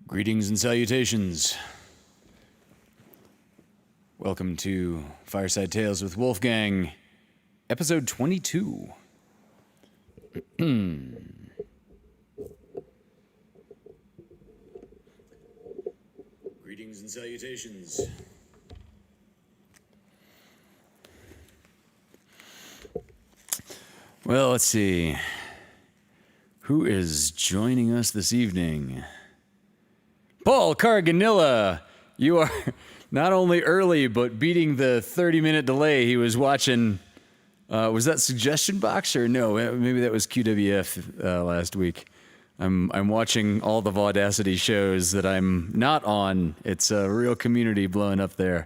Greetings and salutations. Welcome to Fireside Tales with Wolfgang, episode 22. Greetings and salutations. Well, let's see. Who is joining us this evening? Paul Carganilla, you are not only early, but beating the 30-minute delay he was watching. Was that Suggestion Box or no? Maybe that was QWF last week. I'm watching all the Vaudacity shows that I'm not on. It's a real community blowing up there.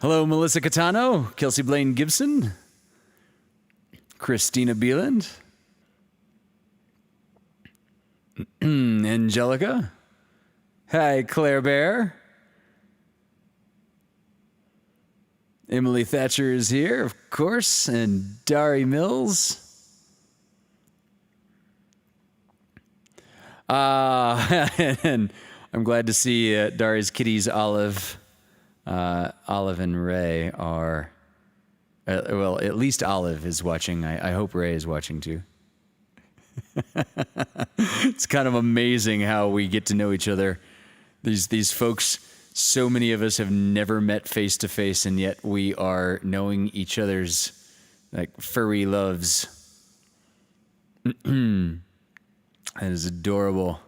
Hello, Melissa Catano, Kelsey Blaine Gibson, Christina Beeland, Angelica. Hi, Claire Bear. Emily Thatcher is here, of course, and Dari Mills. And I'm glad to see Dari's kitties, Olive and Ray are, well, at least Olive is watching. I hope Ray is watching too. It's kind of amazing how we get to know each other. These folks, so many of us have never met face to face, and yet we are knowing each other's like furry loves. That is adorable.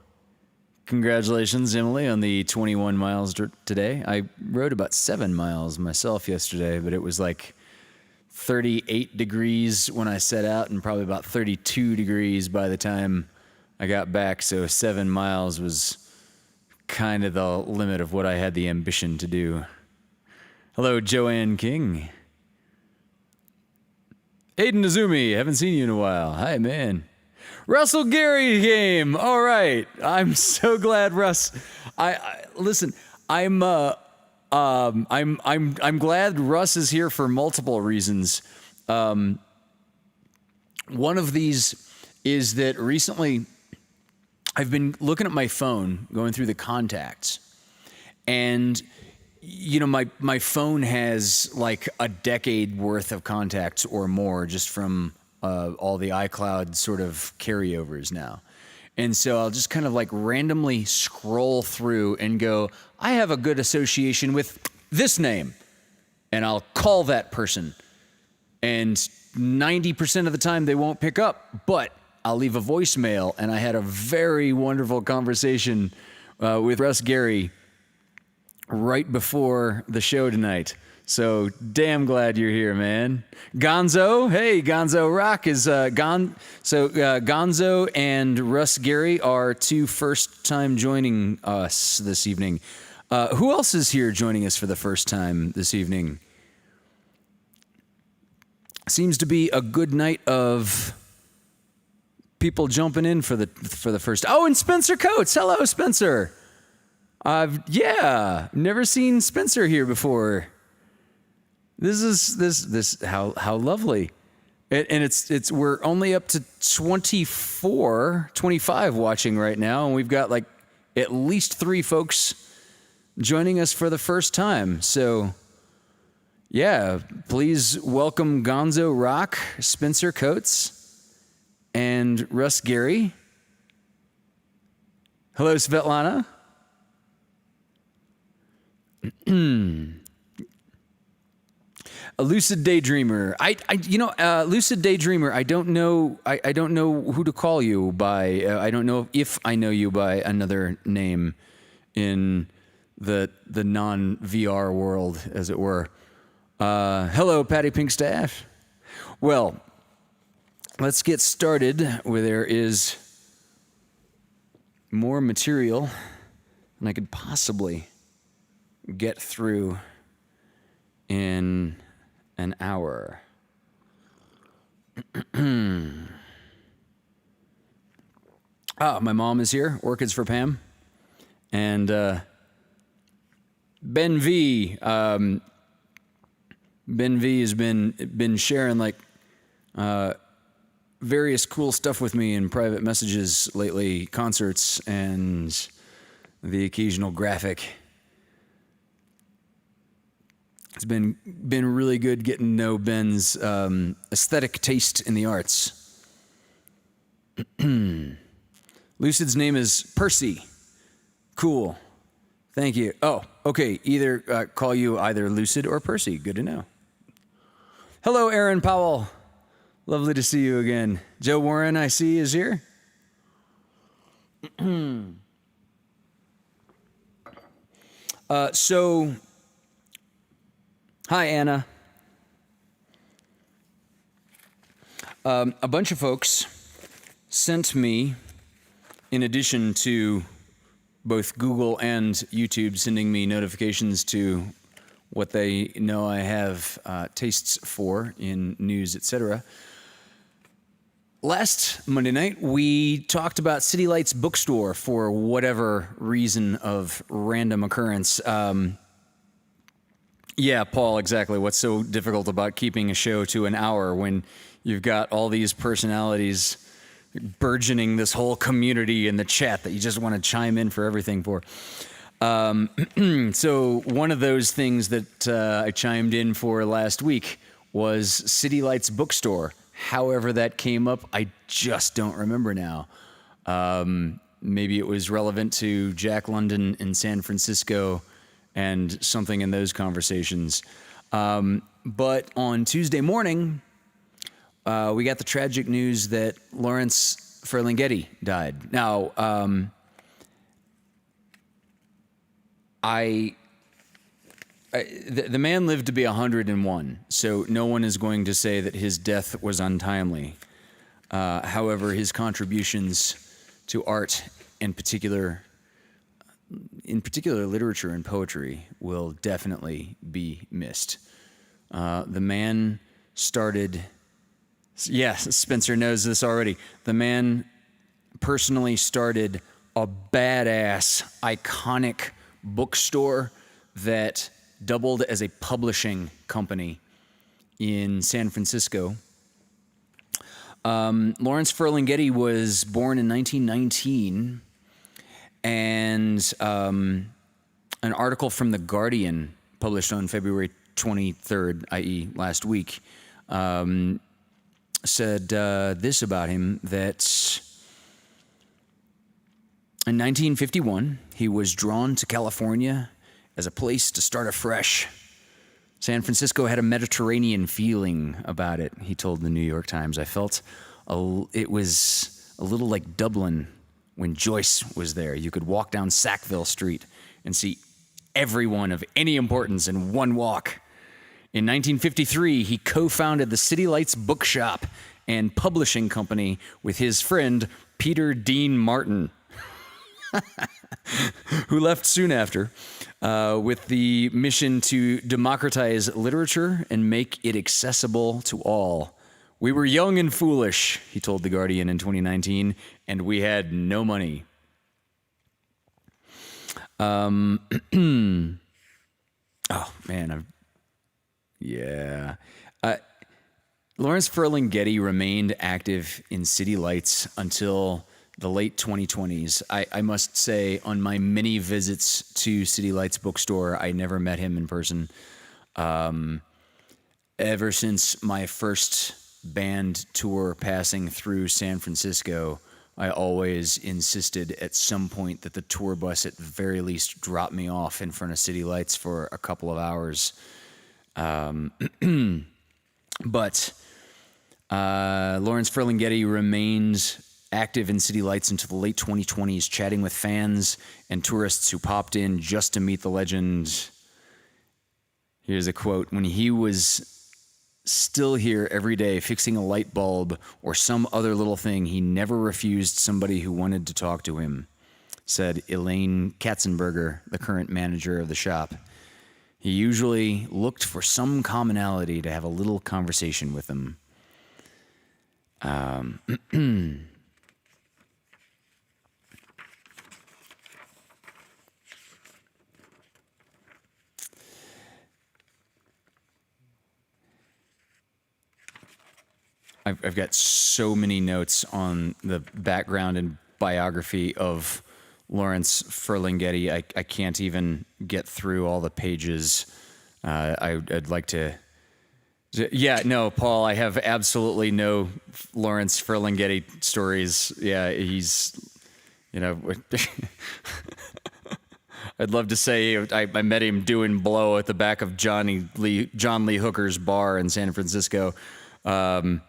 Congratulations, Emily, on the 21 miles today. I rode about 7 miles myself yesterday, but it was like 38 degrees when I set out and probably about 32 degrees by the time I got back. So 7 miles was kind of the limit of what I had the ambition to do. Hello, Joanne King. Aiden Azumi, haven't seen you in a while. Hi, man. Russell Gary came. All right, I'm so glad, Russ. Listen. I'm glad Russ is here for multiple reasons. One of these is that recently I've been looking at my phone, going through the contacts, and you know, my phone has like a decade worth of contacts or more just from all the iCloud sort of carryovers now. And so I'll just kind of like randomly scroll through and go, I have a good association with this name, and I'll call that person. And 90% of the time they won't pick up, but I'll leave a voicemail. And I had a very wonderful conversation with Russ Gary right before the show tonight. So damn glad you're here, man. Gonzo, hey, Gonzo Rock is gone. So Gonzo and Russ Gary are two first-time joining us this evening. Who else is here joining us for the first time this evening? Seems to be a good night of people jumping in for the first. Oh, and Spencer Coates. Hello, Spencer. Never seen Spencer here before. This how lovely. And it's we're only up to 25 watching right now, and we've got like at least 3 folks joining us for the first time. So yeah, please welcome Gonzo Rock, Spencer Coates, and Russ Gary. Hello, Svetlana. A lucid daydreamer. Lucid daydreamer. I don't know who to call you by. I don't know if I know you by another name in the non-VR world, as it were. Hello, Patty Pinkstaff. Well, let's get started where there is more material than I could possibly get through in an hour. My mom is here. Orchids for Pam. And Ben V. Ben V has been sharing like various cool stuff with me in private messages lately, concerts and the occasional graphic. It's been really good getting to know Ben's aesthetic taste in the arts. Lucid's name is Percy. Cool. Thank you. Oh, okay. Either call you either Lucid or Percy. Good to know. Hello, Aaron Powell. Lovely to see you again. Joe Warren, I see, is here. Hi, Anna. A bunch of folks sent me, in addition to both Google and YouTube sending me notifications to what they know I have tastes for in news, etc. Last Monday night, we talked about City Lights Bookstore for whatever reason of random occurrence. Yeah, Paul, exactly. What's so difficult about keeping a show to an hour when you've got all these personalities burgeoning this whole community in the chat that you just want to chime in for everything for? So one of those things that I chimed in for last week was City Lights Bookstore. However that came up, I just don't remember now. Maybe it was relevant to Jack London in San Francisco and something in those conversations. But on Tuesday morning, we got the tragic news that Lawrence Ferlinghetti died. Now, the man lived to be 101, so no one is going to say that his death was untimely. However, his contributions to art, in particular literature and poetry, will definitely be missed. The man started... Yes, Spencer knows this already. The man personally started a badass, iconic bookstore that doubled as a publishing company in San Francisco. Lawrence Ferlinghetti was born in 1919, and an article from The Guardian published on February 23rd, i.e. last week, said this about him, that in 1951, he was drawn to California as a place to start afresh. San Francisco had a Mediterranean feeling about it, he told the New York Times. I felt it was a little like Dublin when Joyce was there. You could walk down Sackville Street and see everyone of any importance in one walk. In 1953, he co-founded the City Lights Bookshop and Publishing Company with his friend Peter Dean Martin, who left soon after, with the mission to democratize literature and make it accessible to all. We were young and foolish, he told The Guardian in 2019, and we had no money. Oh, man, yeah. Lawrence Ferlinghetti remained active in City Lights until the late 2020s. I must say, on my many visits to City Lights Bookstore, I never met him in person. Ever since my first band tour passing through San Francisco, I always insisted at some point that the tour bus at the very least drop me off in front of City Lights for a couple of hours. But Lawrence Ferlinghetti remained active in City Lights until the late 2020s, chatting with fans and tourists who popped in just to meet the legend. Here's a quote: "When he was still here every day fixing a light bulb or some other little thing, he never refused somebody who wanted to talk to him," said Elaine Katzenberger, the current manager of the shop. He usually looked for some commonality to have a little conversation with them. I've got so many notes on the background and biography of Lawrence Ferlinghetti. I can't even get through all the pages. I'd like to. Yeah, no, Paul, I have absolutely no Lawrence Ferlinghetti stories. Yeah, he's, I'd love to say I met him doing blow at the back of John Lee Hooker's bar in San Francisco. Some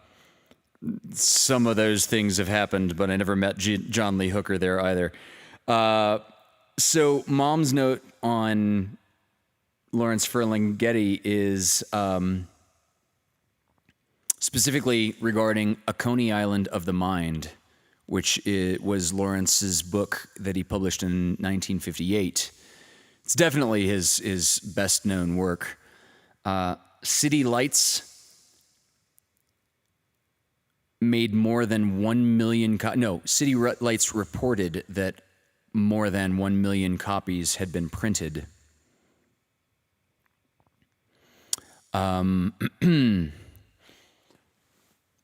of those things have happened, but I never met John Lee Hooker there either. So Mom's note on Lawrence Ferlinghetti is specifically regarding A Coney Island of the Mind, which was Lawrence's book that he published in 1958. It's definitely his best-known work. City Lights made more than 1 million... City Lights reported that more than 1 million copies had been printed.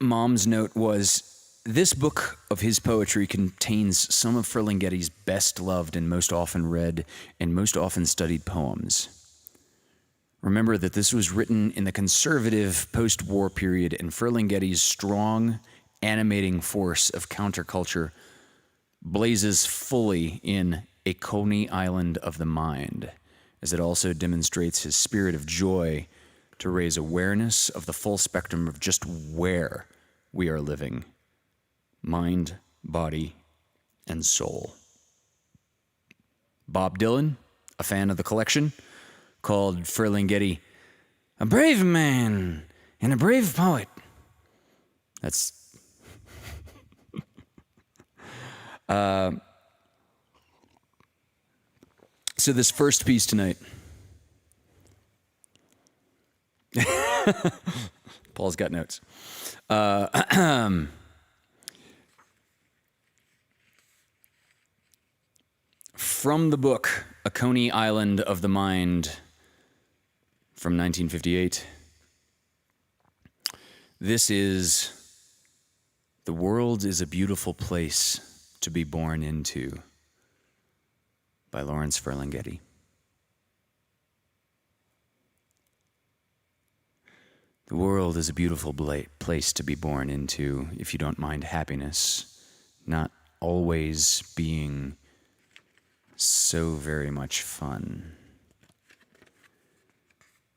Mom's note was, this book of his poetry contains some of Ferlinghetti's best loved and most often read and most often studied poems. Remember that this was written in the conservative post-war period, and Ferlinghetti's strong, animating force of counterculture blazes fully in A Coney Island of the Mind, as it also demonstrates his spirit of joy to raise awareness of the full spectrum of just where we are living. Mind, body, and soul. Bob Dylan, a fan of the collection, called Ferlinghetti a brave man and a brave poet. That's... So this first piece tonight... Paul's got notes. From the book, A Coney Island of the Mind, from 1958. This is The World is a Beautiful Place to be Born Into by Lawrence Ferlinghetti. The world is a beautiful place to be born into if you don't mind happiness, not always being so very much fun.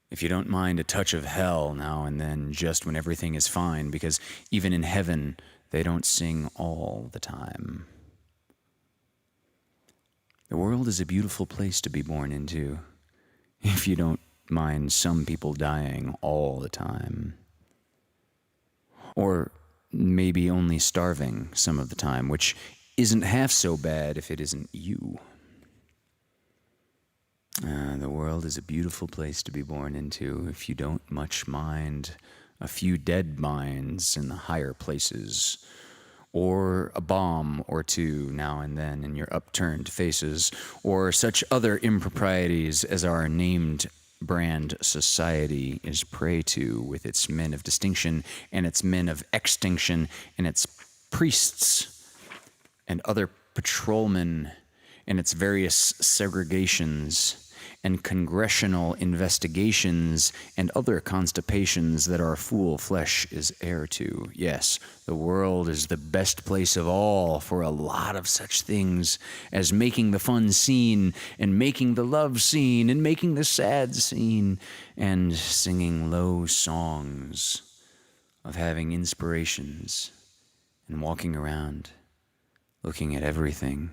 If you don't mind a touch of hell now and then, just when everything is fine, because even in heaven, they don't sing all the time. The world is a beautiful place to be born into if you don't mind some people dying all the time. Or maybe only starving some of the time, which isn't half so bad if it isn't you. The world is a beautiful place to be born into if you don't much mind a few dead minds in the higher places, or a bomb or two now and then in your upturned faces, or such other improprieties as our named brand society is prey to with its men of distinction and its men of extinction and its priests and other patrolmen and its various segregations and congressional investigations and other constipations that our fool flesh is heir to. Yes, the world is the best place of all for a lot of such things as making the fun scene and making the love scene and making the sad scene and singing low songs of having inspirations and walking around looking at everything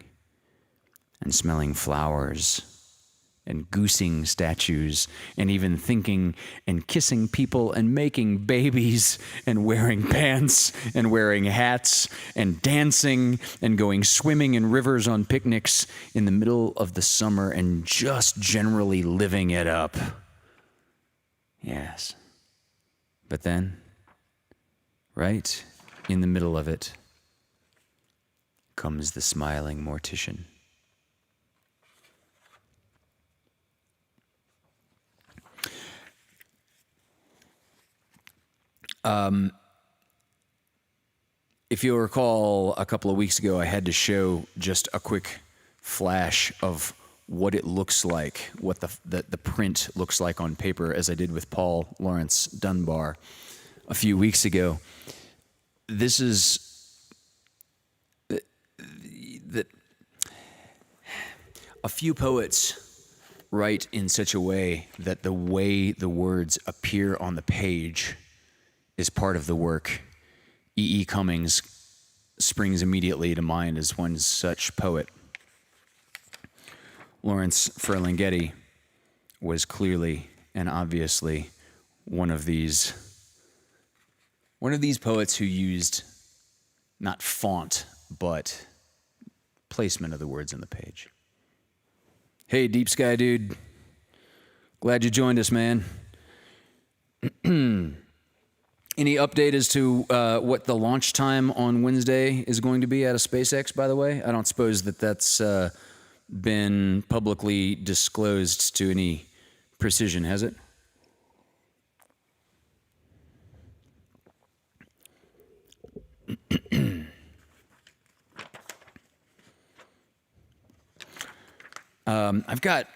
and smelling flowers and goosing statues, and even thinking and kissing people and making babies and wearing pants and wearing hats and dancing and going swimming in rivers on picnics in the middle of the summer and just generally living it up. Yes. But then, right in the middle of it, comes the smiling mortician. If you'll recall, a couple of weeks ago, I had to show just a quick flash of what it looks like, what the print looks like on paper, as I did with Paul Laurence Dunbar a few weeks ago. This is that a few poets write in such a way that the way the words appear on the page is part of the work. E. Cummings springs immediately to mind as one such poet. Lawrence Ferlinghetti was clearly and obviously one of these poets who used not font, but placement of the words on the page. Hey, Deep Sky dude. Glad you joined us, man. Any update as to what the launch time on Wednesday is going to be out of SpaceX, by the way? I don't suppose that's been publicly disclosed to any precision, has it? I've got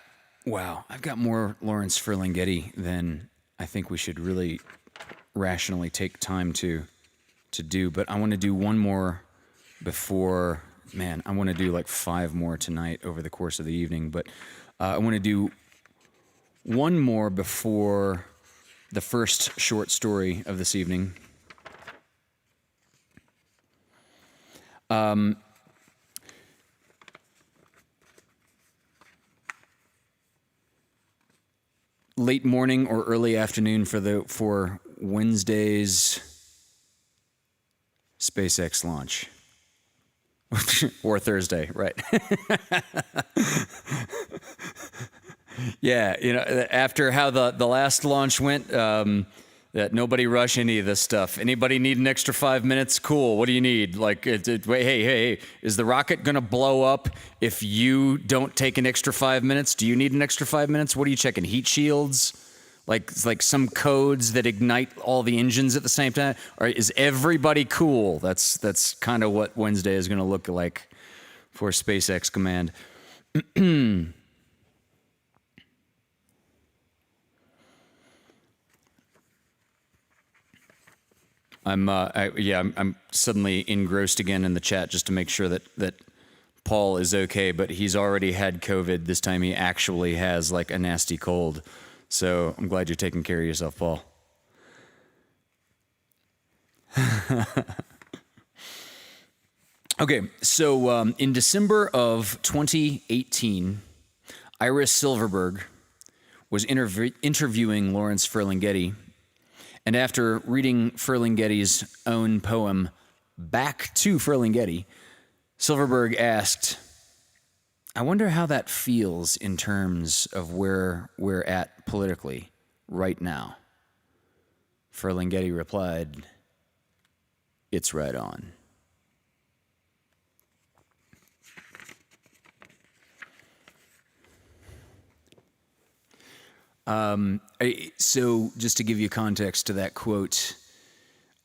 more Lawrence Ferlinghetti than I think we should really rationally take time to do, but I want to do one more before. Man, I want to do like 5 more tonight over the course of the evening, but I want to do one more before the first short story of this evening. Late morning or early afternoon for Wednesday's SpaceX launch. Or Thursday, right? Yeah, after how the last launch went, that nobody rush any of this stuff. Anybody need an extra 5 minutes? Cool. What do you need? Like, hey, is the rocket gonna blow up if you don't take an extra 5 minutes? Do you need an extra 5 minutes? What are you checking? Heat shields? Like some codes that ignite all the engines at the same time? Or is everybody cool? That's kind of what Wednesday is going to look like for SpaceX Command. I'm suddenly engrossed again in the chat just to make sure that Paul is okay, but he's already had COVID. This time he actually has like a nasty cold. So I'm glad you're taking care of yourself, Paul. Okay, so in December of 2018, Iris Silverberg was interviewing Lawrence Ferlinghetti, and after reading Ferlinghetti's own poem back to Ferlinghetti, Silverberg asked, I wonder how that feels in terms of where we're at politically right now. Ferlinghetti replied, it's right on. So just to give you context to that quote,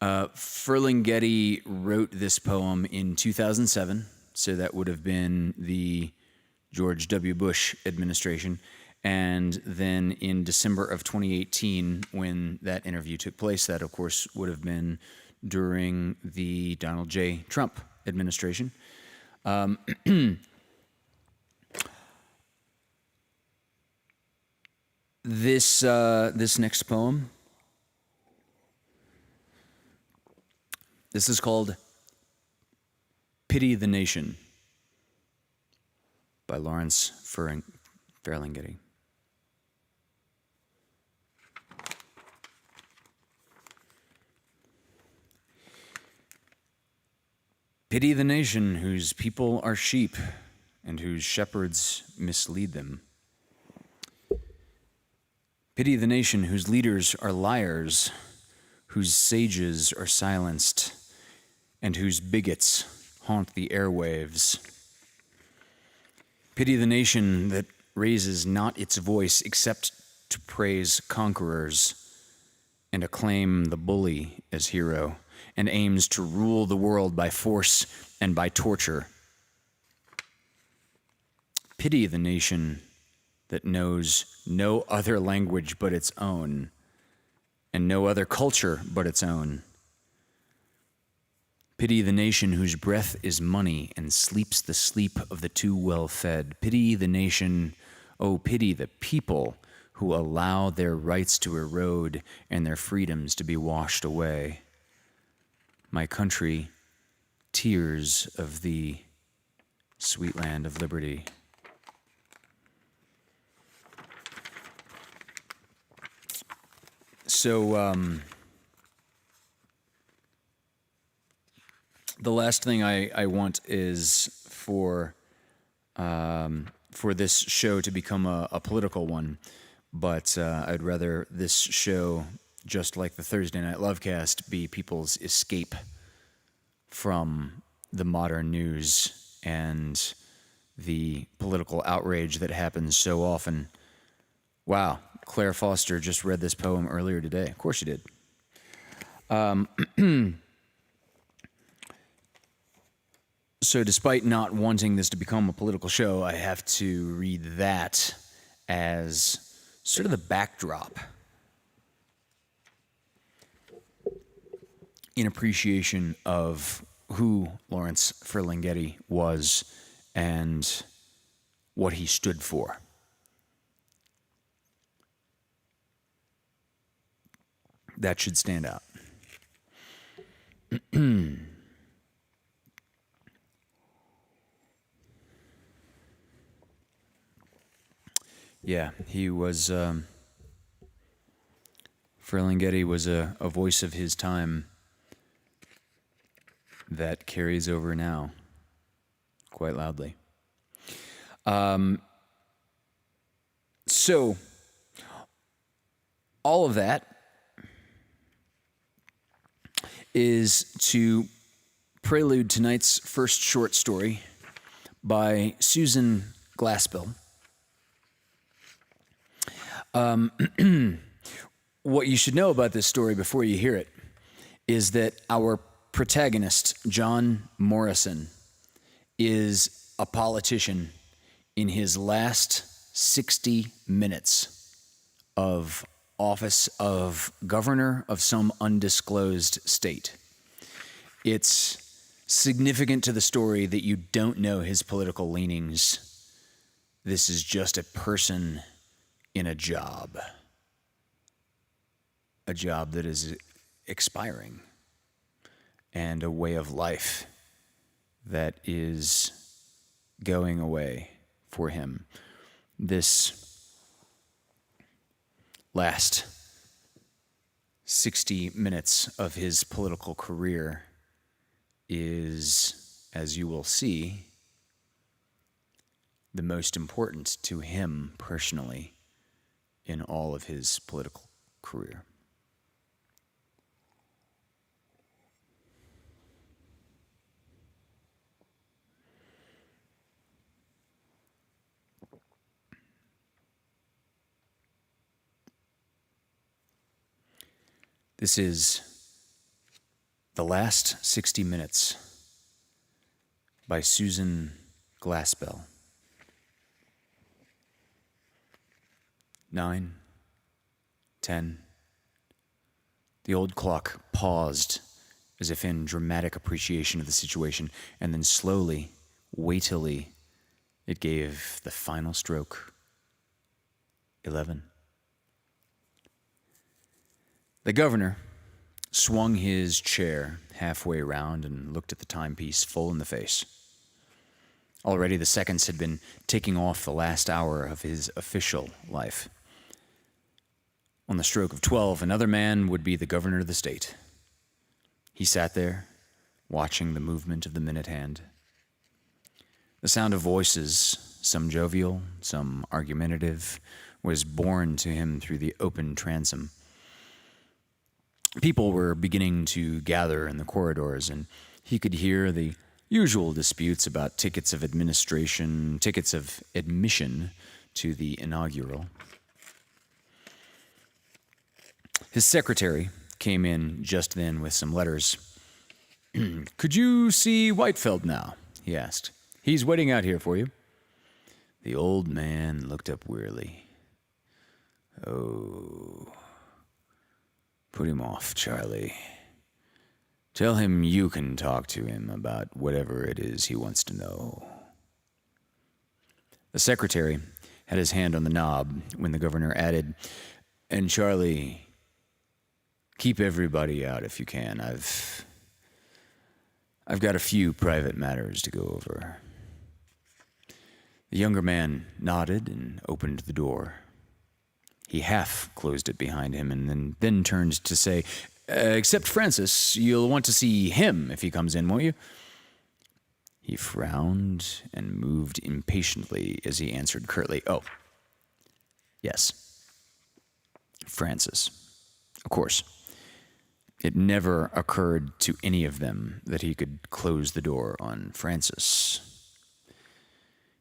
Ferlinghetti wrote this poem in 2007, so that would have been the George W. Bush administration. And then in December of 2018, when that interview took place, that of course would have been during the Donald J. Trump administration. This next poem, this is called Pity the Nation by Lawrence Ferlinghetti. Pity the nation whose people are sheep and whose shepherds mislead them. Pity the nation whose leaders are liars, whose sages are silenced, and whose bigots haunt the airwaves. Pity the nation that raises not its voice except to praise conquerors and acclaim the bully as hero, and aims to rule the world by force and by torture. Pity the nation that knows no other language but its own, and no other culture but its own. Pity the nation whose breath is money and sleeps the sleep of the too well-fed. Pity the nation, oh, pity the people who allow their rights to erode and their freedoms to be washed away. My country, tears of thee, sweet land of liberty. So, the last thing I want is for this show to become a political one, but I'd rather this show, just like the Thursday Night Lovecast, be people's escape from the modern news and the political outrage that happens so often. Wow, Claire Foster just read this poem earlier today. Of course she did. So despite not wanting this to become a political show, I have to read that as sort of the backdrop in appreciation of who Lawrence Ferlinghetti was and what he stood for. That should stand out. Yeah, he was, Ferlinghetti was a voice of his time that carries over now quite loudly. So, all of that is to prelude tonight's first short story by Susan Glaspell. What you should know about this story before you hear it is that our protagonist, John Morrison, is a politician in his last 60 minutes of office of governor of some undisclosed state. It's significant to the story that you don't know his political leanings. This is just a person in a job that is expiring, and a way of life that is going away for him. This last 60 minutes of his political career is, as you will see, the most important to him personally in all of his political career. This is The Last 60 Minutes by Susan Glaspell. 9, 10. The old clock paused as if in dramatic appreciation of the situation, and then slowly, weightily, it gave the final stroke. 11. The governor swung his chair halfway around and looked at the timepiece full in the face. Already the seconds had been ticking off the last hour of his official life. On the stroke of 12, another man would be the governor of the state. He sat there, watching the movement of the minute hand. The sound of voices, some jovial, some argumentative, was borne to him through the open transom. People were beginning to gather in the corridors, and he could hear the usual disputes about tickets of admission to the inaugural. His secretary came in just then with some letters. "Could you see Whitefeld now?" he asked. "He's waiting out here for you." The old man looked up wearily. Oh, put him off, Charlie. Tell him you can talk to him about whatever it is he wants to know. The secretary had his hand on the knob when the governor added, and Charlie, keep everybody out if you can. I've got a few private matters to go over. The younger man nodded and opened the door. He half closed it behind him and then turned to say, except Francis, you'll want to see him if he comes in, won't you? He frowned and moved impatiently as he answered curtly, oh, yes, Francis. Of course. It never occurred to any of them that he could close the door on Francis.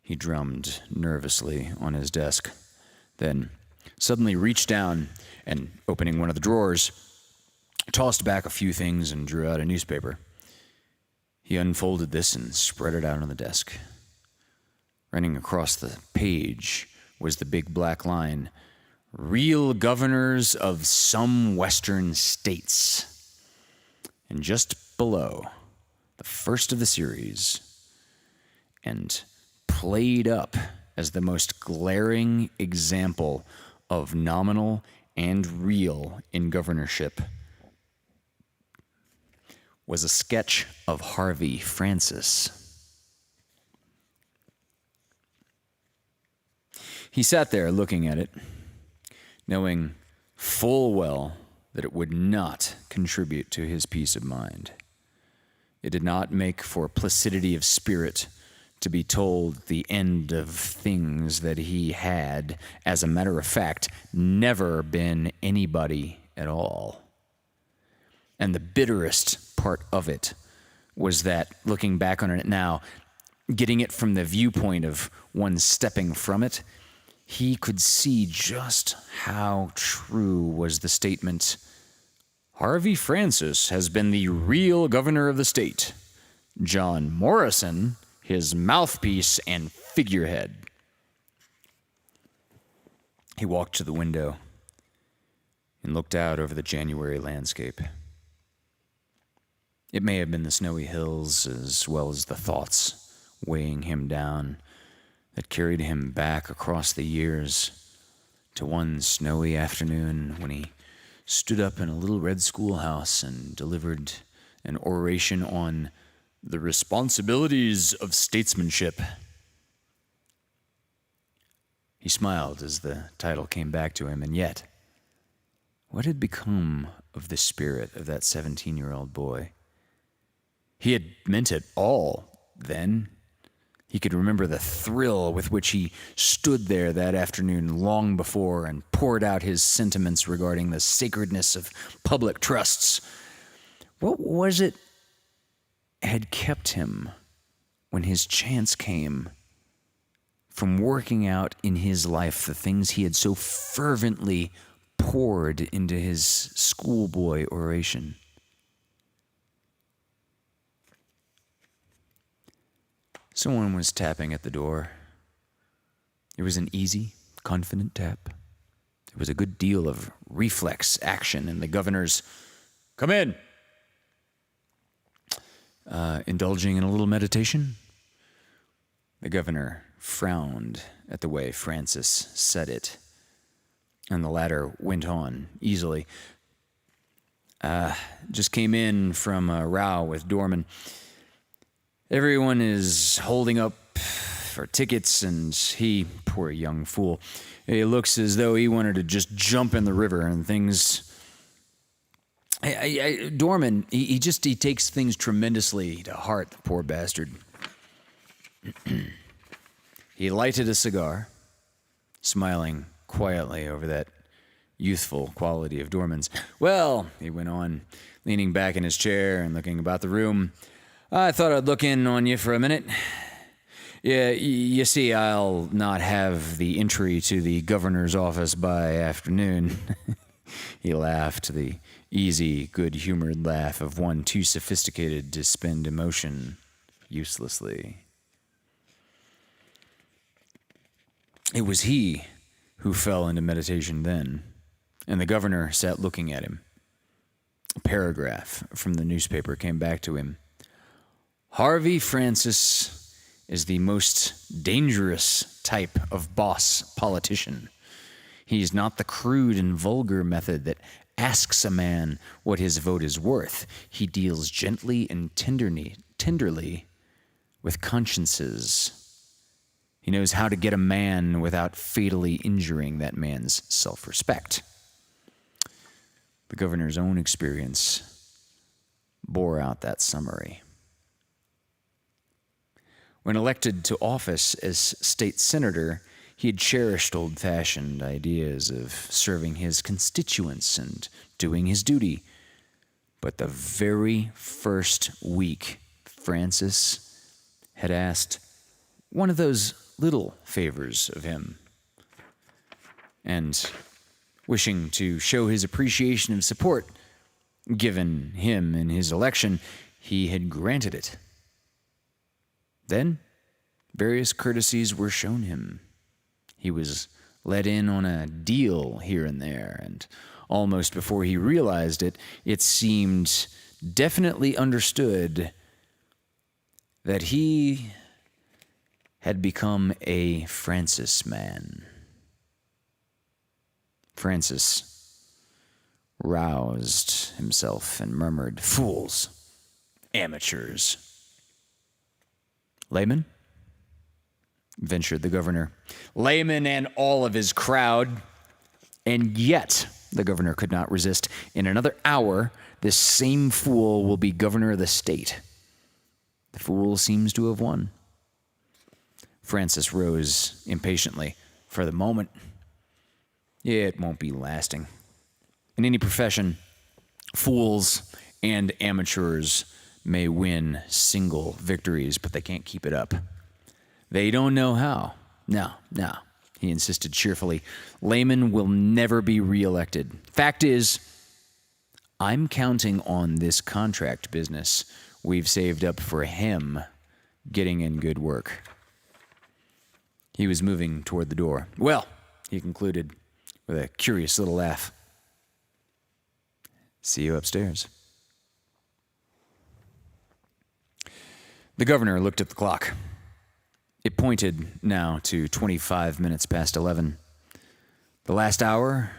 He drummed nervously on his desk, then suddenly reached down and, opening one of the drawers, tossed back a few things and drew out a newspaper. He unfolded this and spread it out on the desk. Running across the page was the big black line, "Real governors of some western states." And just below, the first of the series, and played up as the most glaring example of nominal and real in governorship, was a sketch of Harvey Francis. He sat there looking at it, knowing full well that it would not contribute to his peace of mind. It did not make for placidity of spirit to be told the end of things that he had, as a matter of fact, never been anybody at all. And the bitterest part of it was that, looking back on it now, getting it from the viewpoint of one stepping from it, he could see just how true was the statement, Harvey Francis has been the real governor of the state. John Morrison, his mouthpiece and figurehead. He walked to the window and looked out over the January landscape. It may have been the snowy hills as well as the thoughts weighing him down that carried him back across the years to one snowy afternoon when he stood up in a little red schoolhouse and delivered an oration on the responsibilities of statesmanship. He smiled as the title came back to him, and yet, what had become of the spirit of that 17-year-old boy? He had meant it all then. He could remember the thrill with which he stood there that afternoon long before and poured out his sentiments regarding the sacredness of public trusts. What was it had kept him, when his chance came, from working out in his life the things he had so fervently poured into his schoolboy oration? Someone was tapping at the door. It was an easy, confident tap. There was a good deal of reflex action in the governor's, "Come in." Indulging in a little meditation? The governor frowned at the way Francis said it, and the latter went on easily. Just came in from a row with Dorman. Everyone is holding up for tickets, and he, poor young fool, he looks as though he wanted to just jump in the river and things. Dorman, he takes things tremendously to heart, the poor bastard. He lighted a cigar, smiling quietly over that youthful quality of Dorman's. "Well," he went on, leaning back in his chair and looking about the room, "I thought I'd look in on you for a minute. Yeah, you see, I'll not have the entry to the governor's office by afternoon." He laughed, the easy, good-humored laugh of one too sophisticated to spend emotion uselessly. It was he who fell into meditation then, and the governor sat looking at him. A paragraph from the newspaper came back to him. Harvey Francis is the most dangerous type of boss politician. He's not the crude and vulgar method that asks a man what his vote is worth. He deals gently and tenderly with consciences. He knows how to get a man without fatally injuring that man's self-respect. The governor's own experience bore out that summary. When elected to office as state senator, he had cherished old-fashioned ideas of serving his constituents and doing his duty. But the very first week, Francis had asked one of those little favors of him. And wishing to show his appreciation of support given him in his election, he had granted it. Then, various courtesies were shown him. He was let in on a deal here and there, and almost before he realized it, it seemed definitely understood that he had become a Francis man. Francis roused himself and murmured, "Fools, amateurs." "Layman?" ventured the governor. "Layman and all of his crowd." And yet, the governor could not resist. In another hour, this same fool will be governor of the state. The fool seems to have won. Francis rose impatiently. For the moment, it won't be lasting. In any profession, fools and amateurs may win single victories, but they can't keep it up. They don't know how. No, he insisted cheerfully. Layman will never be reelected. Fact is, I'm counting on this contract business we've saved up for him getting in good work. He was moving toward the door. "Well," he concluded with a curious little laugh, "see you upstairs." The governor looked at the clock. It pointed now to 25 minutes past 11. The last hour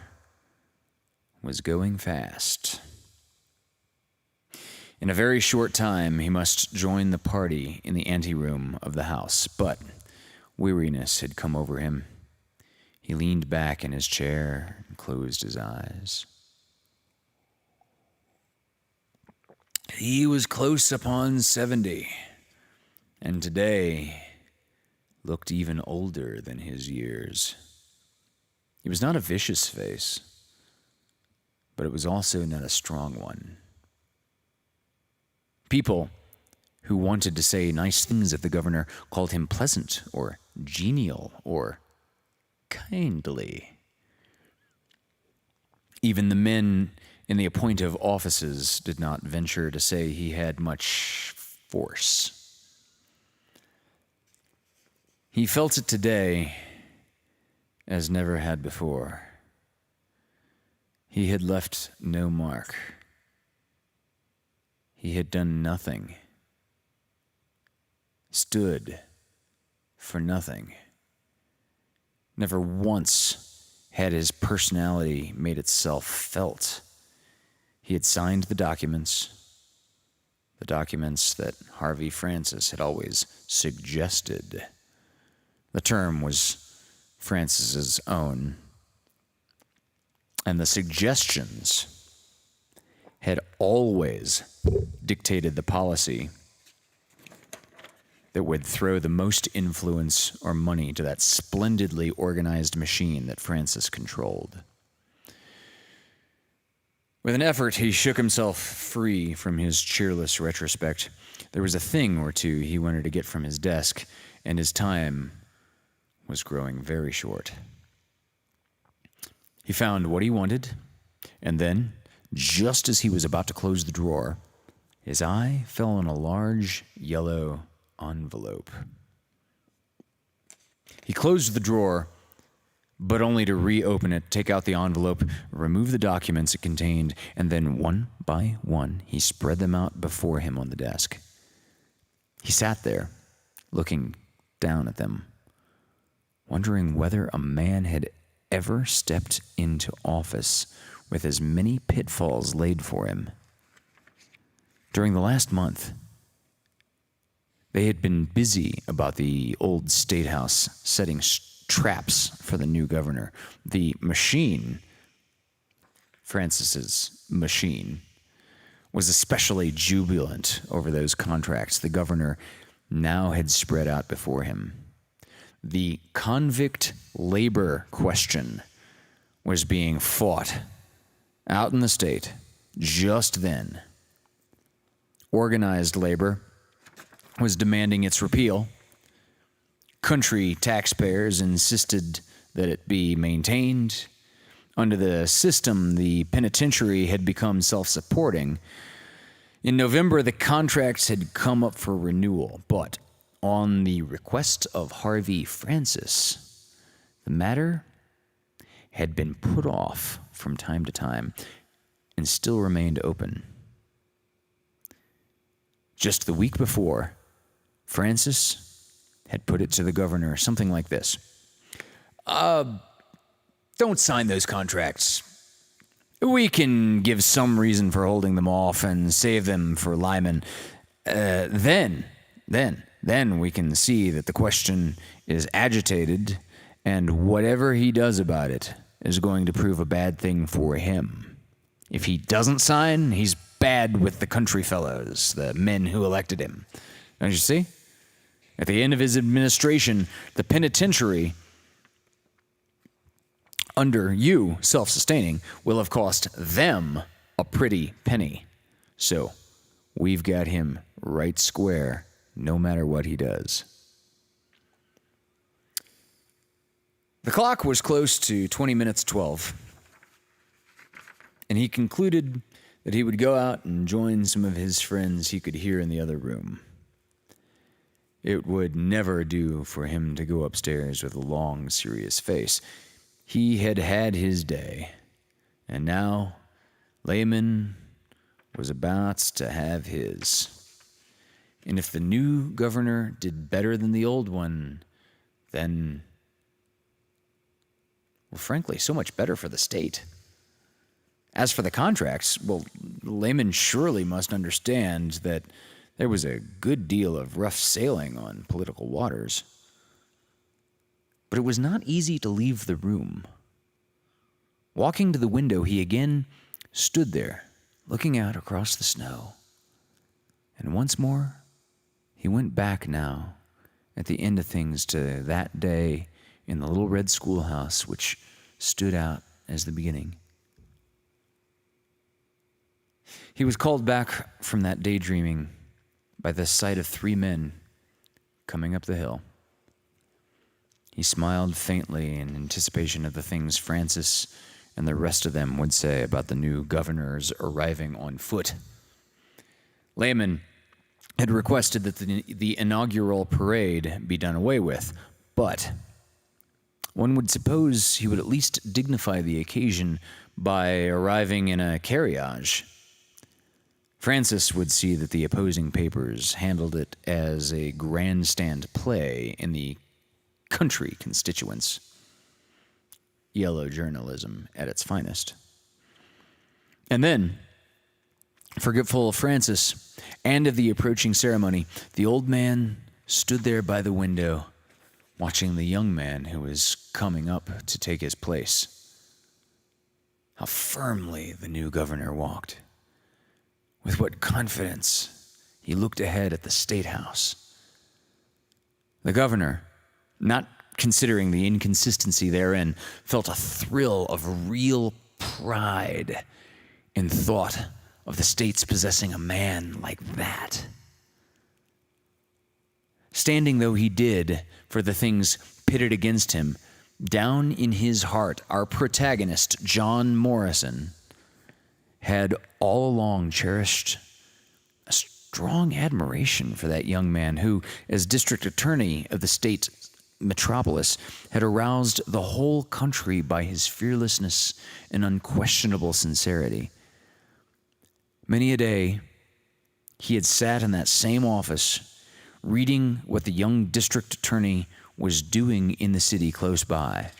was going fast. In a very short time, he must join the party in the anteroom of the house, but weariness had come over him. He leaned back in his chair and closed his eyes. He was close upon 70, and today looked even older than his years. It was not a vicious face, but it was also not a strong one. People who wanted to say nice things of the governor called him pleasant or genial or kindly. Even the men in the appointive offices did not venture to say he had much force. He felt it today as never had before. He had left no mark. He had done nothing, stood for nothing. Never once had his personality made itself felt. He had signed the documents that Harvey Francis had always suggested. The term was Francis's own, and the suggestions had always dictated the policy that would throw the most influence or money to that splendidly organized machine that Francis controlled. With an effort, he shook himself free from his cheerless retrospect. There was a thing or two he wanted to get from his desk, and his time was growing very short. He found what he wanted, and then, just as he was about to close the drawer, his eye fell on a large yellow envelope. He closed the drawer but only to reopen it, take out the envelope, remove the documents it contained, and then one by one, he spread them out before him on the desk. He sat there, looking down at them, wondering whether a man had ever stepped into office with as many pitfalls laid for him. During the last month, they had been busy about the old State House, setting traps for the new governor. The machine, Francis's machine, was especially jubilant over those contracts the governor now had spread out before him. The convict labor question was being fought out in the state just then. Organized labor was demanding its repeal. Country taxpayers insisted that it be maintained. Under the system, the penitentiary had become self-supporting. In November, the contracts had come up for renewal, but on the request of Harvey Francis, the matter had been put off from time to time and still remained open. Just the week before, Francis had put it to the governor something like this. Don't sign those contracts. We can give some reason for holding them off and save them for Lyman. Then we can see that the question is agitated, and whatever he does about it is going to prove a bad thing for him. If he doesn't sign, he's bad with the country fellows, the men who elected him. Don't you see? At the end of his administration, the penitentiary, under you, self-sustaining, will have cost them a pretty penny. So we've got him right square, no matter what he does. The clock was close to 20 minutes 12, and he concluded that he would go out and join some of his friends he could hear in the other room. It would never do for him to go upstairs with a long, serious face. He had had his day, and now Layman was about to have his. And if the new governor did better than the old one, then, well, frankly, so much better for the state. As for the contracts, well, Layman surely must understand that there was a good deal of rough sailing on political waters. But it was not easy to leave the room. Walking to the window, he again stood there, looking out across the snow. And once more, he went back now, at the end of things, to that day in the little red schoolhouse which stood out as the beginning. He was called back from that daydreaming by the sight of three men coming up the hill. He smiled faintly in anticipation of the things Francis and the rest of them would say about the new governors arriving on foot. Layman had requested that the inaugural parade be done away with, but one would suppose he would at least dignify the occasion by arriving in a carriage. Francis would see that the opposing papers handled it as a grandstand play in the country constituents. Yellow journalism at its finest. And then, forgetful of Francis and of the approaching ceremony, the old man stood there by the window, watching the young man who was coming up to take his place. How firmly the new governor walked. With what confidence he looked ahead at the State House. The governor, not considering the inconsistency therein, felt a thrill of real pride in thought of the state's possessing a man like that. Standing though he did for the things pitted against him, down in his heart, our protagonist, John Morrison, had all along cherished a strong admiration for that young man who, as district attorney of the state, metropolis had aroused the whole country by his fearlessness and unquestionable sincerity. Many a day, he had sat in that same office, reading what the young district attorney was doing in the city close by.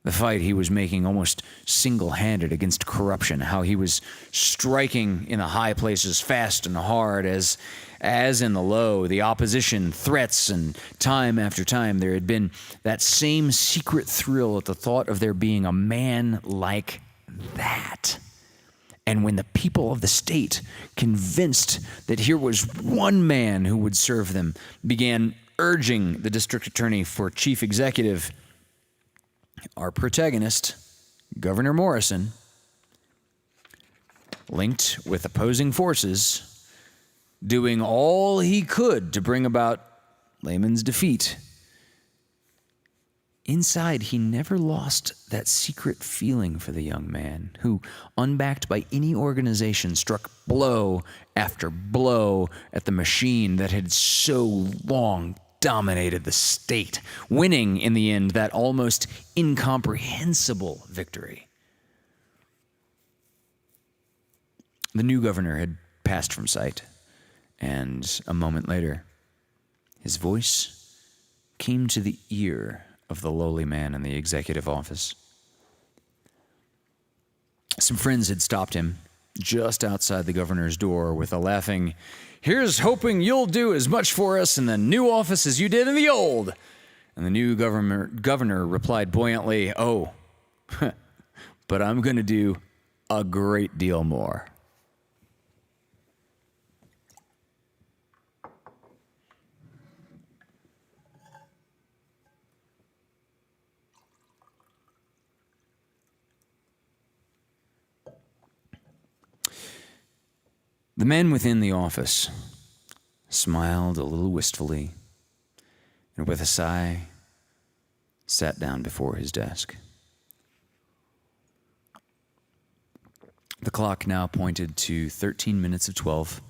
The fight he was making almost single-handed against corruption, how he was striking in the high places fast and hard as in the low, the opposition, threats, and time after time there had been that same secret thrill at the thought of there being a man like that. And when the people of the state, convinced that here was one man who would serve them, began urging the district attorney for chief executive, our protagonist, Governor Morrison, linked with opposing forces, doing all he could to bring about Layman's defeat. Inside, he never lost that secret feeling for the young man who, unbacked by any organization, struck blow after blow at the machine that had so long dominated the state, winning in the end that almost incomprehensible victory. The new governor had passed from sight, and a moment later, his voice came to the ear of the lowly man in the executive office. Some friends had stopped him just outside the governor's door with a laughing, "Here's hoping you'll do as much for us in the new office as you did in the old." And the new governor replied buoyantly, "Oh, but I'm going to do a great deal more." The man within the office smiled a little wistfully and with a sigh sat down before his desk. The clock now pointed to 13 minutes of 12.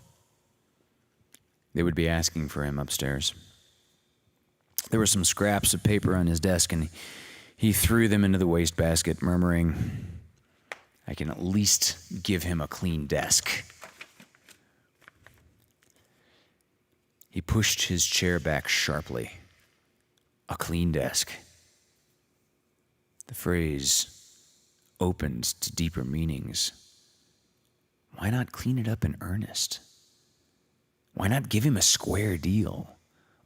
They would be asking for him upstairs. There were some scraps of paper on his desk, and he threw them into the wastebasket, murmuring, "I can at least give him a clean desk." He pushed his chair back sharply. A clean desk. The phrase opened to deeper meanings. Why not clean it up in earnest? Why not give him a square deal?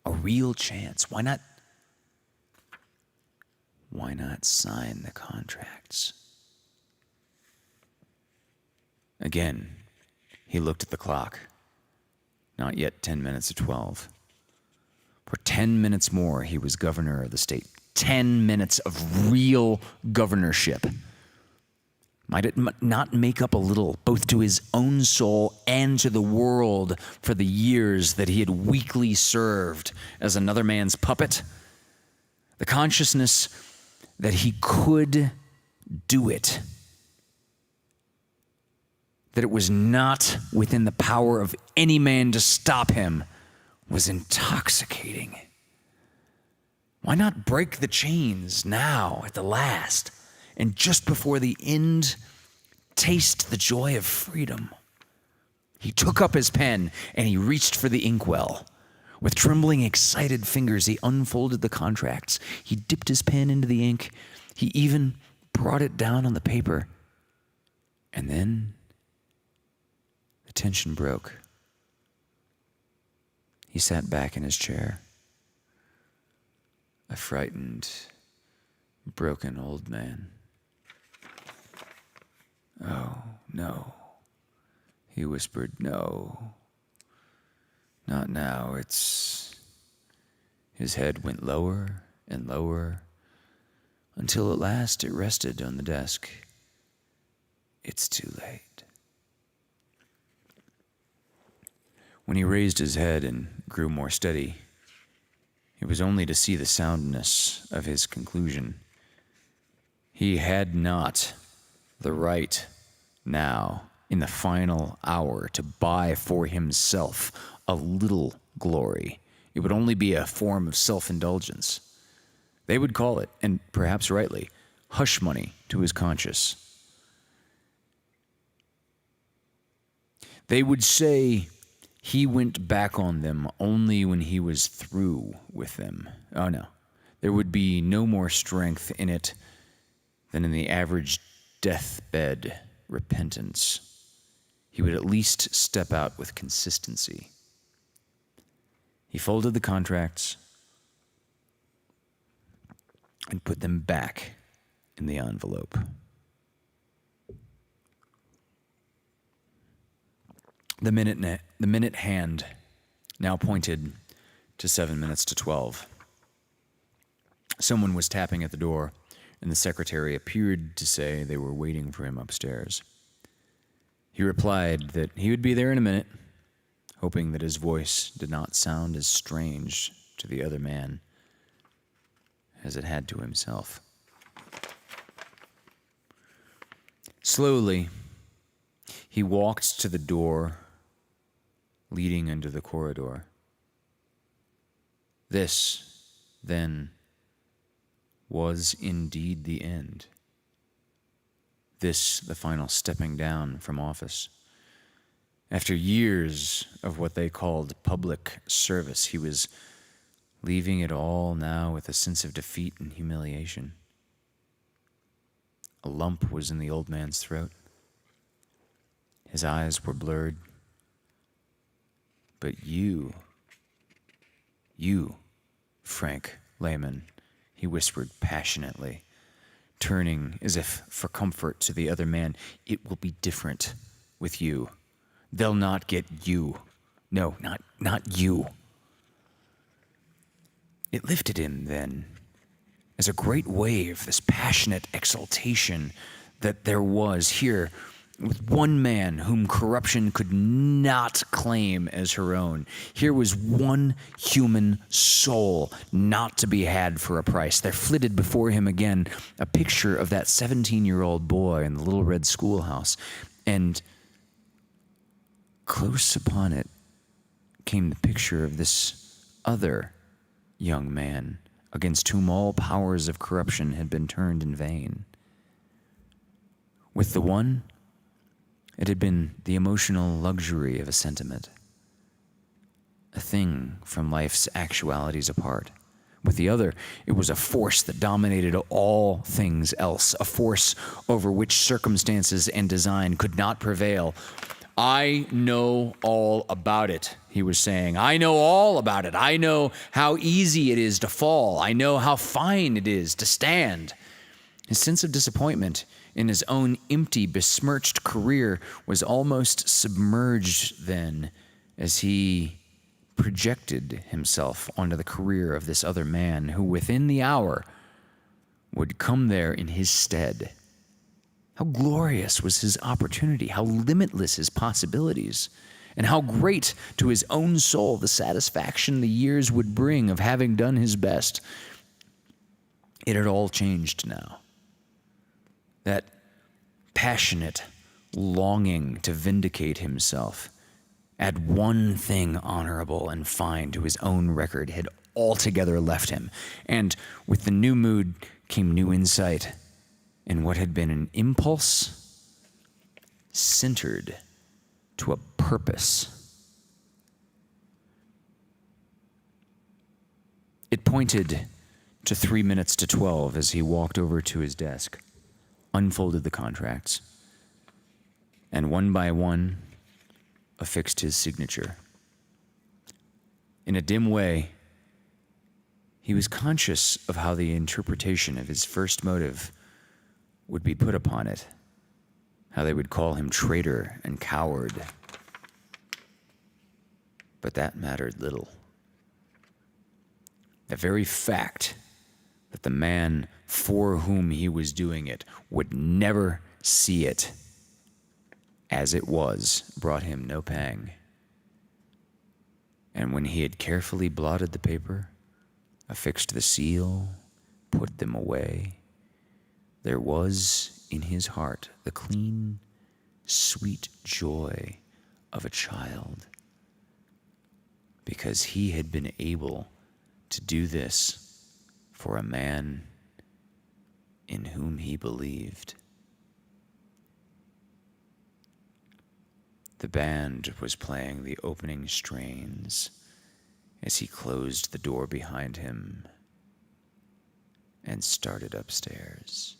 A real chance? Why not sign the contracts? Again, he looked at the clock. Not yet 10 minutes of 12. For 10 minutes more, he was governor of the state. 10 minutes of real governorship. Might it not make up a little, both to his own soul and to the world, for the years that he had weakly served as another man's puppet? The consciousness that he could do it. That it was not within the power of any man to stop him was intoxicating. Why not break the chains now at the last, and just before the end, taste the joy of freedom? He took up his pen and he reached for the inkwell. With trembling, excited fingers, he unfolded the contracts. He dipped his pen into the ink. He even brought it down on the paper. And then the tension broke. He sat back in his chair, a frightened, broken old man. "Oh, no," he whispered. "No, not now. His head went lower and lower until at last it rested on the desk. "It's too late." When he raised his head and grew more steady, it was only to see the soundness of his conclusion. He had not the right now, in the final hour, to buy for himself a little glory. It would only be a form of self-indulgence. They would call it, and perhaps rightly, hush money to his conscience. They would say he went back on them only when he was through with them. Oh no, there would be no more strength in it than in the average deathbed repentance. He would at least step out with consistency. He folded the contracts and put them back in the envelope. The minute hand now pointed to 7 minutes to 12. Someone was tapping at the door, and the secretary appeared to say they were waiting for him upstairs. He replied that he would be there in a minute, hoping that his voice did not sound as strange to the other man as it had to himself. Slowly, he walked to the door leading into the corridor. This, then, was indeed the end. This, the final stepping down from office. After years of what they called public service, he was leaving it all now with a sense of defeat and humiliation. A lump was in the old man's throat. His eyes were blurred. But you, Frank Lehman, he whispered passionately, turning as if for comfort to the other man, it will be different with you. They'll not get you. No, not you. It lifted him then, as a great wave, this passionate exultation that there was here with one man whom corruption could not claim as her own. Here was one human soul not to be had for a price. There flitted before him again a picture of that 17-year-old boy in the little red schoolhouse, and close upon it came the picture of this other young man against whom all powers of corruption had been turned in vain. With the one, it had been the emotional luxury of a sentiment, a thing from life's actualities apart. With the other, it was a force that dominated all things else, a force over which circumstances and design could not prevail. I know all about it, he was saying. I know all about it. I know how easy it is to fall. I know how fine it is to stand. His sense of disappointment in his own empty, besmirched career was almost submerged then as he projected himself onto the career of this other man who within the hour would come there in his stead. How glorious was his opportunity, how limitless his possibilities, and how great to his own soul the satisfaction the years would bring of having done his best. It had all changed now. That passionate longing to vindicate himself, add one thing honorable and fine to his own record, had altogether left him. And with the new mood came new insight, and what had been an impulse centered to a purpose. It pointed to 3 minutes to 12 as he walked over to his desk, unfolded the contracts, and one by one affixed his signature. In a dim way, he was conscious of how the interpretation of his first motive would be put upon it, how they would call him traitor and coward. But that mattered little. The very fact that the man for whom he was doing it would never see it as it was brought him no pang. And when he had carefully blotted the paper, affixed the seal, put them away, there was in his heart the clean, sweet joy of a child, because he had been able to do this for a man in whom he believed. The band was playing the opening strains as he closed the door behind him and started upstairs.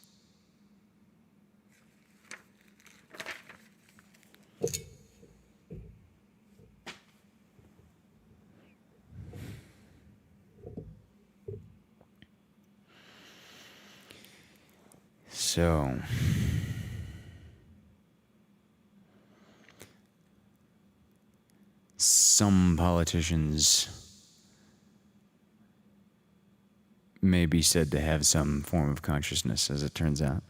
So, some politicians may be said to have some form of consciousness, as it turns out.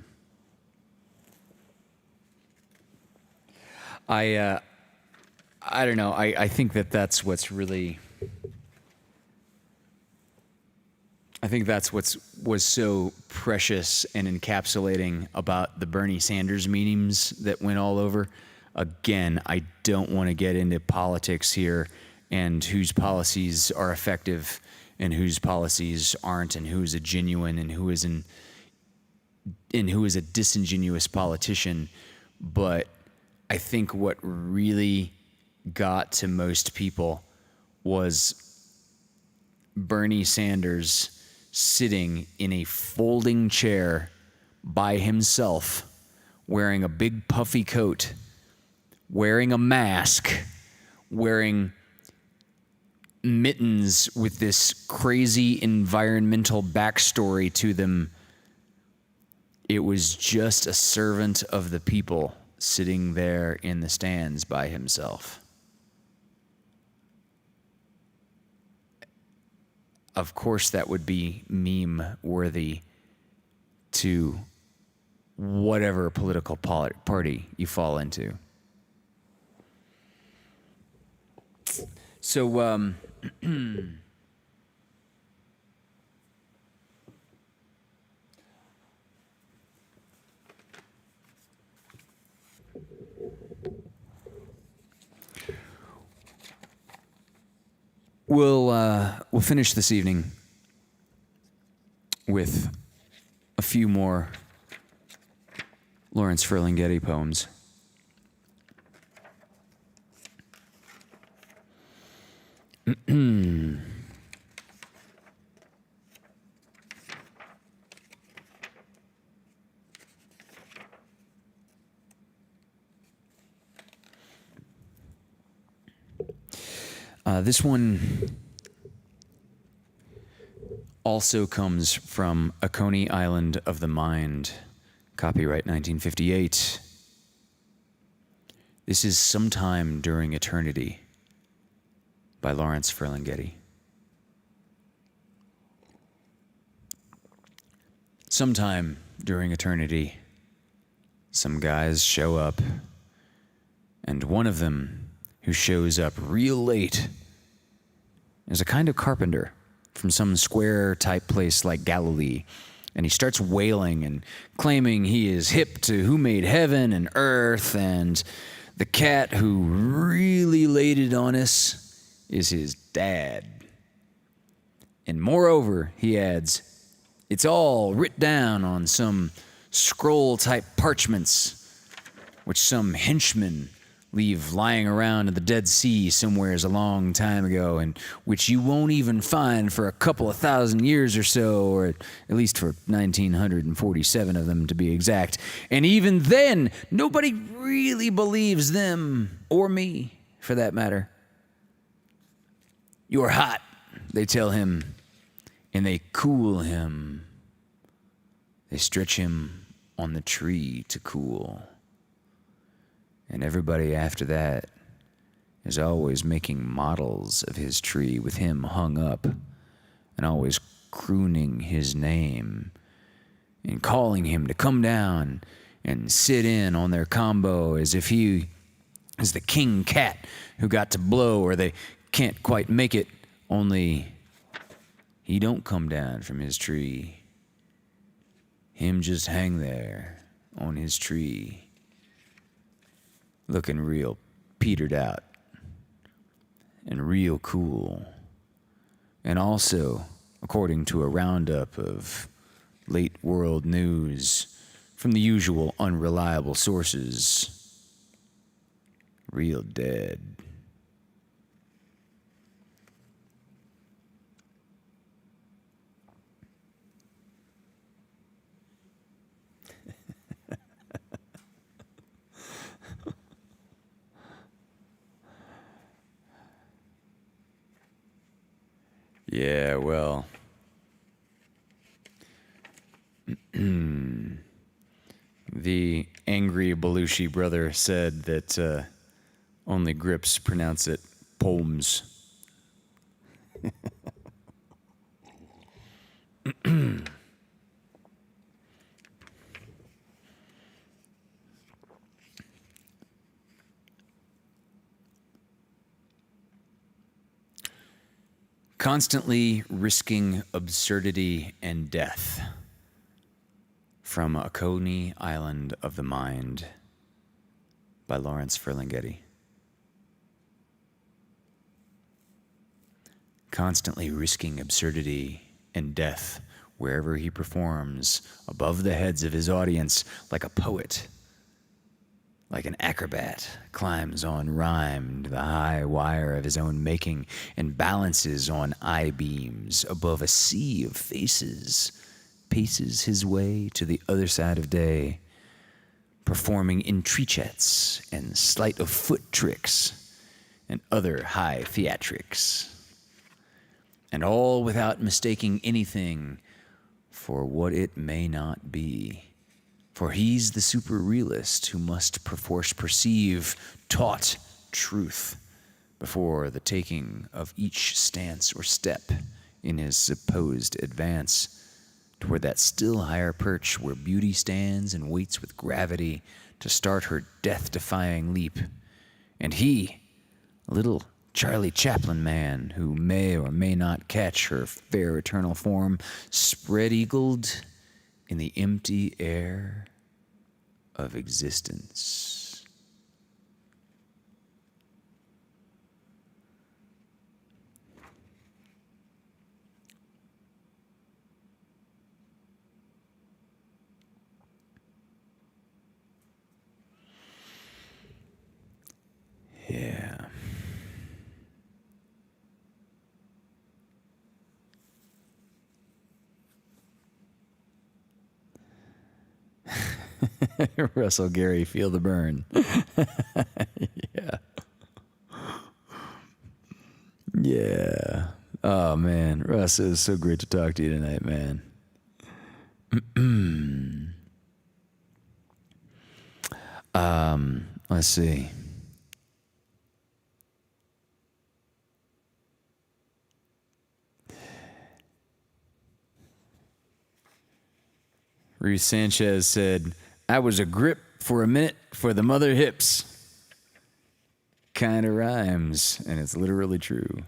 I don't know. I think that's what's really. I think that's was so precious and encapsulating about the Bernie Sanders memes that went all over. Again, I don't want to get into politics here and whose policies are effective and whose policies aren't, and who is a genuine and who is a disingenuous politician. But I think what really got to most people was Bernie Sanders sitting in a folding chair by himself, wearing a big puffy coat, wearing a mask, wearing mittens with this crazy environmental backstory to them. It was just a servant of the people sitting there in the stands by himself. Of course, that would be meme worthy to whatever political party you fall into. So, we'll finish this evening with a few more Lawrence Ferlinghetti poems. This one also comes from A Coney Island of the Mind, copyright 1958. This is Sometime During Eternity by Lawrence Ferlinghetti. Sometime during eternity, some guys show up, and one of them, who shows up real late, is a kind of carpenter from some square-type place like Galilee, and he starts wailing and claiming he is hip to who made heaven and earth, and the cat who really laid it on us is his dad. And moreover, he adds, it's all writ down on some scroll-type parchments, which some henchmen leave lying around in the Dead Sea somewheres a long time ago, and which you won't even find for a couple of thousand years or so, or at least for 1947 of them to be exact. And even then, nobody really believes them, or me, for that matter. You're hot, they tell him, and they cool him. They stretch him on the tree to cool. And everybody after that is always making models of his tree with him hung up, and always crooning his name and calling him to come down and sit in on their combo as if he is the king cat who got to blow, or they can't quite make it, only he don't come down from his tree. Him just hang there on his tree, looking real petered out and real cool. And also, according to a roundup of late world news from the usual unreliable sources. Real dead. Yeah, well, the angry Belushi brother said that only grips pronounce it poems. Constantly risking absurdity and death. From A Coney Island of the Mind by Lawrence Ferlinghetti. Constantly risking absurdity and death wherever he performs, above the heads of his audience, like a poet, like an acrobat, climbs on rhyme to the high wire of his own making and balances on I-beams above a sea of faces, paces his way to the other side of day, performing intrichettes and sleight of foot tricks and other high theatrics, and all without mistaking anything for what it may not be. For he's the super realist who must perforce perceive taught truth before the taking of each stance or step in his supposed advance toward that still higher perch where beauty stands and waits with gravity to start her death-defying leap. And he, a little Charlie Chaplin man who may or may not catch her fair eternal form, spread-eagled in the empty air of existence. Yeah. Russell Gary, feel the burn. Yeah. Yeah. Oh, man. Russ, it was so great to talk to you tonight, man. Let's see. Ruth Sanchez said, I was a grip for a minute for the mother hips. Kind of rhymes, and it's literally true.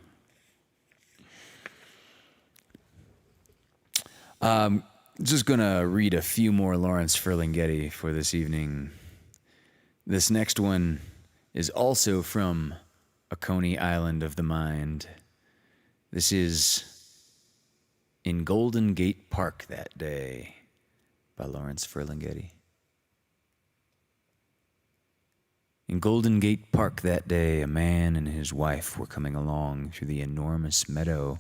Just going to read a few more Lawrence Ferlinghetti for this evening. This next one is also from A Coney Island of the Mind. This is In Golden Gate Park That Day by Lawrence Ferlinghetti. In Golden Gate Park that day, a man and his wife were coming along through the enormous meadow,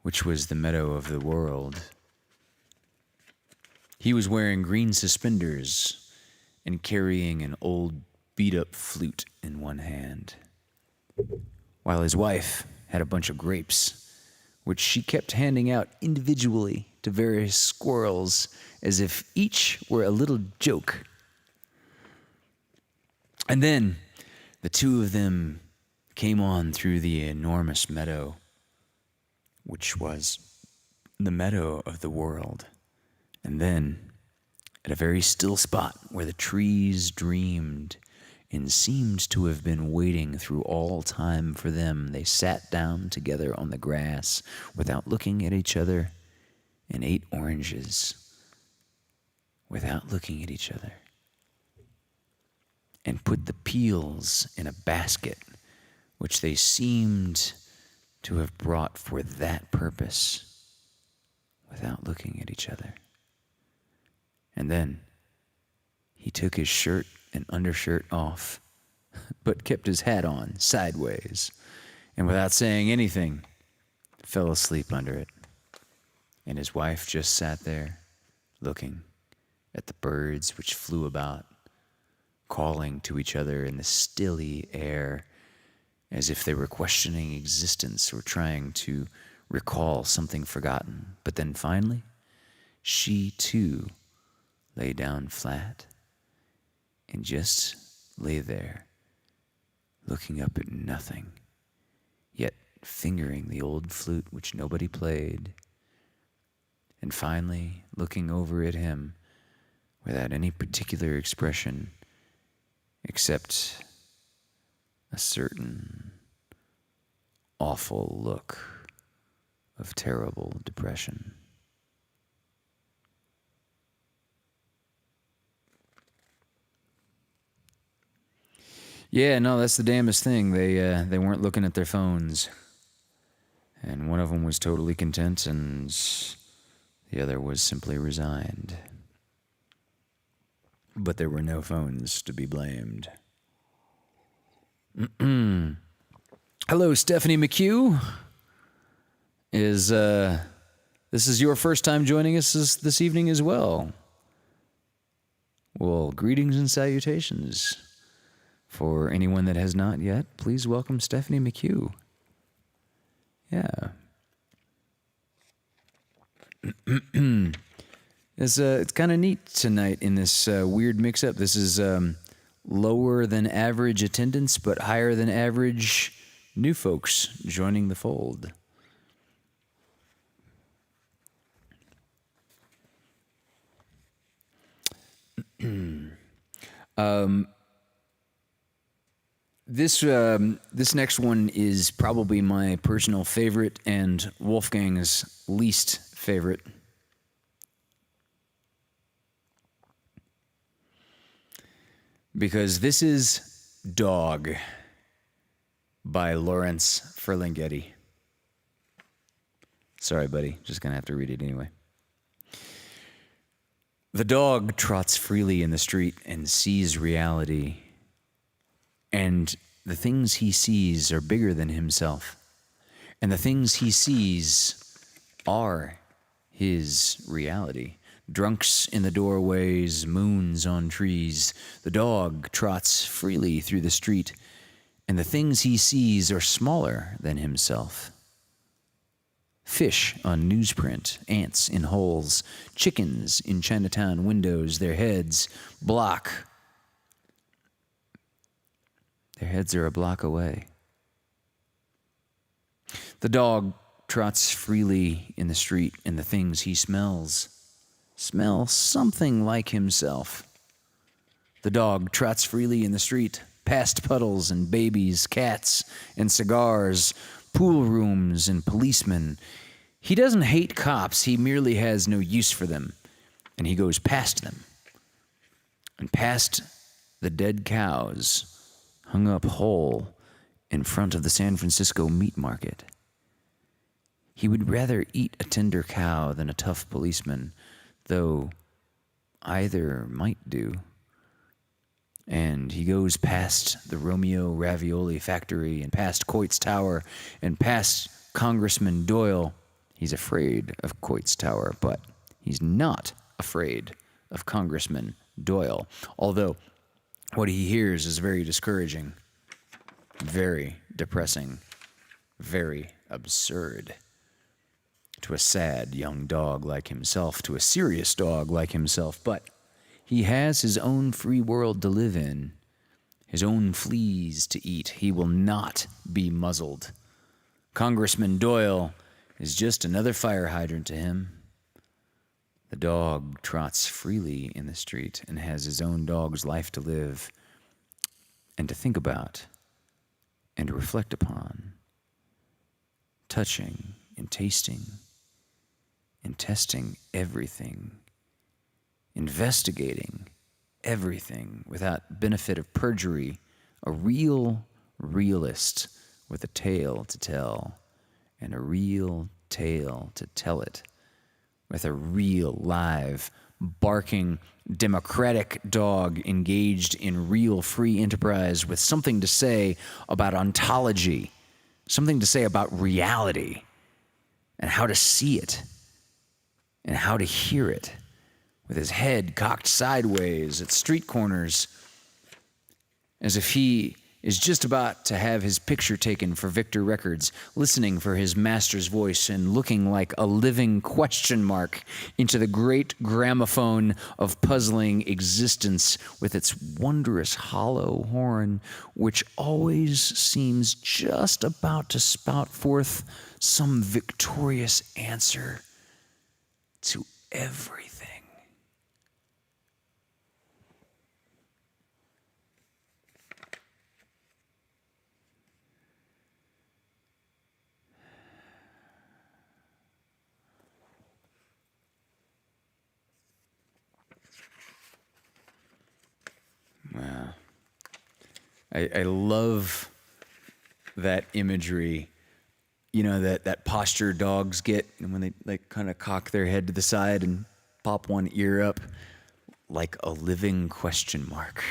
which was the meadow of the world. He was wearing green suspenders and carrying an old beat-up flute in one hand, while his wife had a bunch of grapes, which she kept handing out individually to various squirrels as if each were a little joke. And then the two of them came on through the enormous meadow, which was the meadow of the world. And then, at a very still spot where the trees dreamed and seemed to have been waiting through all time for them, they sat down together on the grass without looking at each other and ate oranges without looking at each other, and put the peels in a basket, which they seemed to have brought for that purpose without looking at each other. And then he took his shirt and undershirt off, but kept his hat on sideways, and without saying anything, fell asleep under it. And his wife just sat there, looking at the birds which flew about, calling to each other in the stilly air, as if they were questioning existence or trying to recall something forgotten. But then finally, she too lay down flat and just lay there, looking up at nothing, yet fingering the old flute which nobody played, and finally looking over at him without any particular expression except a certain awful look of terrible depression. Yeah, no, that's the damnedest thing. They weren't looking at their phones, and one of them was totally content, and the other was simply resigned. But there were no phones to be blamed. Hello, Stephanie McHugh. This is your first time joining us this evening as well? Well, greetings and salutations. For anyone that has not yet, please welcome Stephanie McHugh. Yeah. It's kind of neat tonight in this weird mix-up. This is lower than average attendance, but higher than average new folks joining the fold. This next one is probably my personal favorite and Wolfgang's least favorite. Because this is Dog by Lawrence Ferlinghetti. Sorry, buddy. Just going to have to read it anyway. The dog trots freely in the street and sees reality. And the things he sees are bigger than himself. And the things he sees are his reality. Drunks in the doorways, moons on trees. The dog trots freely through the street, and the things he sees are smaller than himself. Fish on newsprint, ants in holes, chickens in Chinatown windows, their heads are a block away. The dog trots freely in the street, and the things he smells smell something like himself. The dog trots freely in the street, past puddles and babies, cats and cigars, pool rooms and policemen. He doesn't hate cops, he merely has no use for them, and he goes past them, and past the dead cows hung up whole in front of the San Francisco meat market. He would rather eat a tender cow than a tough policeman, though either might do. And he goes past the Romeo Ravioli factory and past Coit's Tower and past Congressman Doyle. He's afraid of Coit's Tower, but he's not afraid of Congressman Doyle. Although what he hears is very discouraging, very depressing, very absurd. To a sad young dog like himself, to a serious dog like himself, but he has his own free world to live in, his own fleas to eat. He will not be muzzled. Congressman Doyle is just another fire hydrant to him. The dog trots freely in the street and has his own dog's life to live and to think about and to reflect upon, touching and tasting and testing everything, investigating everything without benefit of perjury, a real realist with a tale to tell and a real tale to tell it, with a real, live, barking, democratic dog engaged in real free enterprise with something to say about ontology, something to say about reality, and how to see it, and how to hear it, with his head cocked sideways at street corners, as if he is just about to have his picture taken for Victor Records, listening for his master's voice and looking like a living question mark into the great gramophone of puzzling existence with its wondrous hollow horn, which always seems just about to spout forth some victorious answer to everything. Wow. I love that imagery, you know, that posture dogs get when they like kind of cock their head to the side and pop one ear up like a living question mark.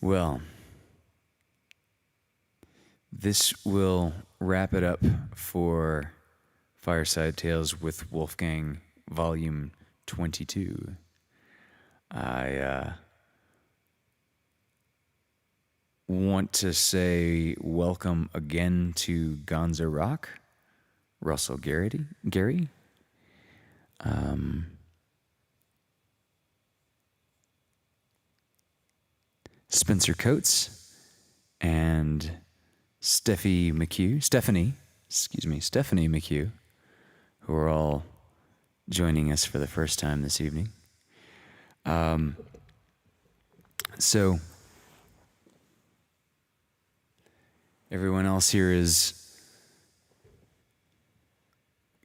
Well, this will wrap it up for Fireside Tales with Wolfgang, Volume 22. I want to say welcome again to Gonzo Rock, Russell Gary, Spencer Coates, and Stephanie McHugh, who are all joining us for the first time this evening. So everyone else here is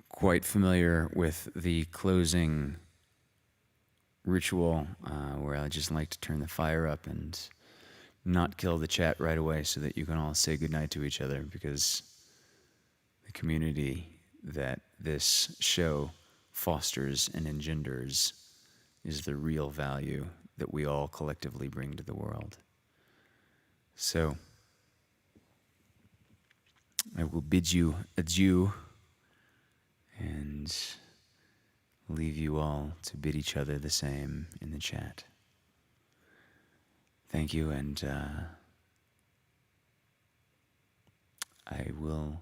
quite familiar with the closing ritual, where I just like to turn the fire up and not kill the chat right away so that you can all say goodnight to each other, because the community that this show fosters and engenders is the real value that we all collectively bring to the world. So I will bid you adieu and leave you all to bid each other the same in the chat. Thank you, and I will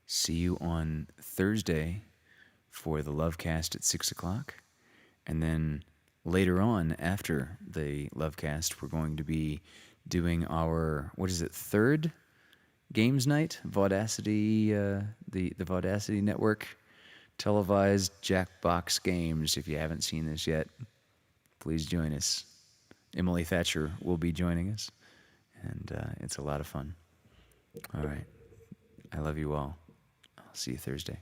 see you on Thursday for the Lovecast at 6 o'clock. And then later on, after the Lovecast, we're going to be doing our, third games night? Vaudacity, the Vaudacity Network televised Jackbox games. If you haven't seen this yet, please join us. Emily Thatcher will be joining us, and it's a lot of fun. All right. I love you all. I'll see you Thursday.